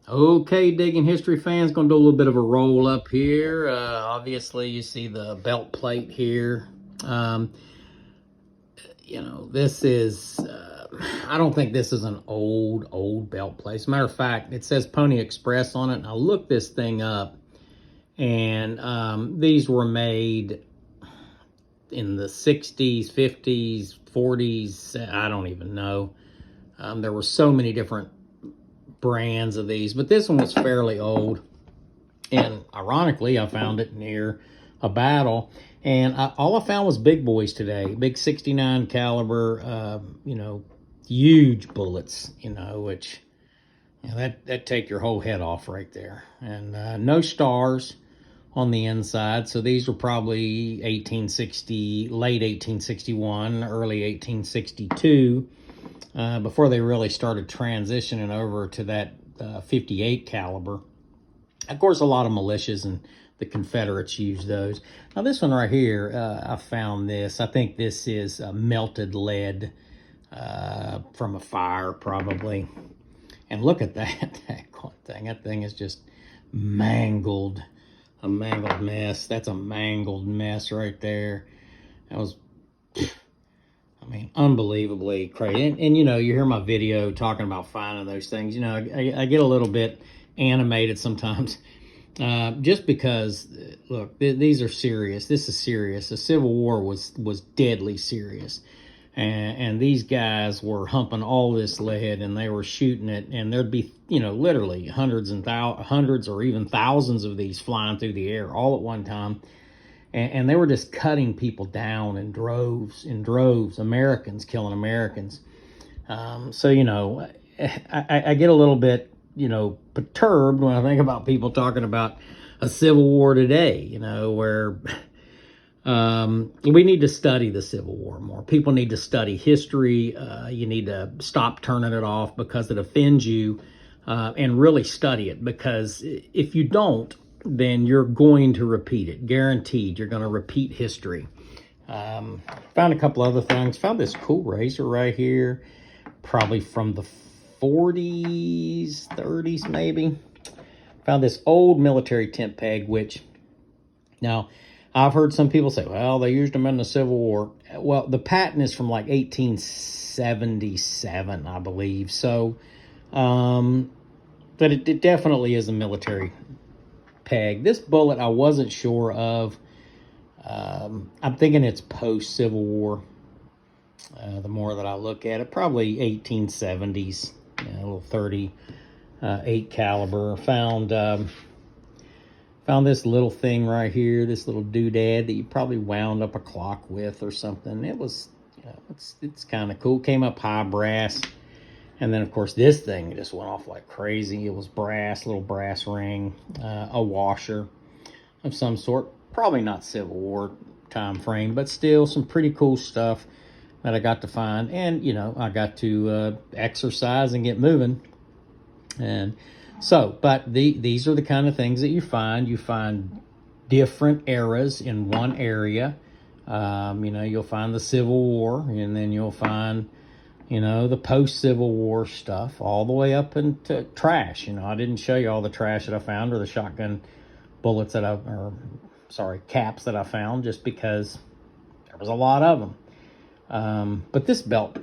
Okay, Digging History fans, going to do a little bit of a roll up here. Obviously, you see the belt plate here. This is, I don't think this is an old belt plate. As a matter of fact, it says Pony Express on it. And I looked this thing up, and these were made in the 60s, 50s, 40s. I don't even know. There were so many different brands of these, but this one was fairly old. And ironically, I found it near a battle, and all I found was big boys today, big 69 caliber, huge bullets, which that take your whole head off right there. And no stars on the inside, so these were probably 1860, late 1861, early 1862. Before they really started transitioning over to that 58 caliber. Of course, a lot of militias and the Confederates used those. Now, this one right here, I found this. I think this is melted lead from a fire, probably. And look at that thing. That thing is just mangled. A mangled mess. That's a mangled mess right there. That was... unbelievably crazy. And you hear my video talking about finding those things. I get a little bit animated sometimes just because, look, these are serious. This is serious. The Civil War was deadly serious. And these guys were humping all this lead, and they were shooting it, and there'd be, literally hundreds or even thousands of these flying through the air all at one time. And they were just cutting people down in droves, Americans killing Americans. So, I get a little bit, perturbed when I think about people talking about a Civil War today, where we need to study the Civil War more. People need to study history. You need to stop turning it off because it offends you, and really study it, because if you don't, then you're going to repeat it. Guaranteed, you're going to repeat history. Found a couple other things. Found this cool razor right here, probably from the 40s, 30s maybe. Found this old military tent peg, which, now, I've heard some people say, well, they used them in the Civil War. Well, the patent is from like 1877, I believe. So, but it definitely is a military peg. This bullet I wasn't sure of. I'm thinking it's post-Civil War. The more that I look at it, probably 1870s, a little 38 caliber. Found this little thing right here, this little doodad that you probably wound up a clock with or something. It was, it's kind of cool. Came up high brass. And then, of course, this thing just went off like crazy. It was brass, little brass ring, a washer of some sort. Probably not Civil War time frame, but still some pretty cool stuff that I got to find. And, I got to exercise and get moving. And so, but these are the kind of things that you find. You find different eras in one area. You'll find the Civil War, and then you'll find... the post-Civil War stuff, all the way up into trash. I didn't show you all the trash that I found, or the shotgun bullets caps that I found, just because there was a lot of them. But this belt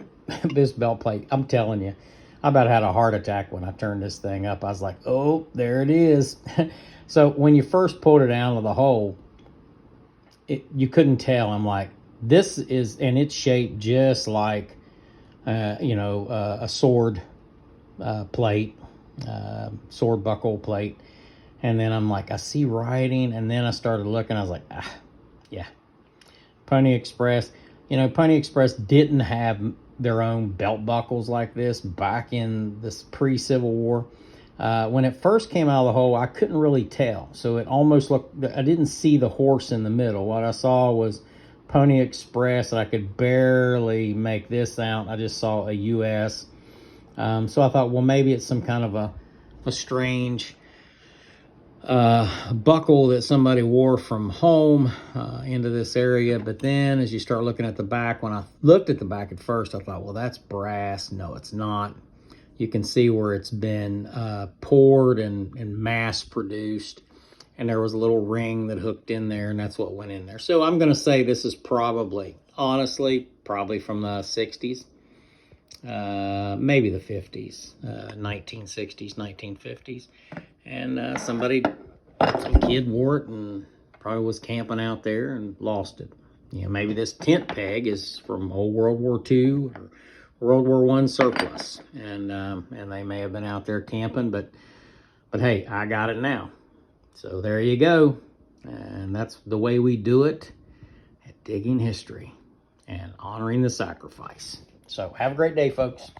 plate, I'm telling you, I about had a heart attack when I turned this thing up. I was like, oh, there it is. So when you first pulled it out of the hole, you couldn't tell. I'm like, this is, and it's shaped just like, a sword plate, sword buckle plate. And then I'm like, I see writing. And then I started looking. I was like, yeah. Pony Express. Pony Express didn't have their own belt buckles like this back in this pre-Civil War. When it first came out of the hole, I couldn't really tell. So it almost looked, I didn't see the horse in the middle. What I saw was Pony Express, and I could barely make this out. I just saw a U.S. So I thought, well, maybe it's some kind of a strange buckle that somebody wore from home into this area. But then as you start looking at the back, when I looked at the back at first, I thought, well, that's brass. No, it's not. You can see where it's been poured and mass produced. And there was a little ring that hooked in there, and that's what went in there. So I'm going to say this is probably, honestly, probably from the 60s, maybe the 50s, 1960s, 1950s. And some kid wore it and probably was camping out there and lost it. You know, maybe this tent peg is from old World War II or World War I surplus, and they may have been out there camping, but hey, I got it now. So there you go, and that's the way we do it at Digging History and honoring the sacrifice. So have a great day, folks.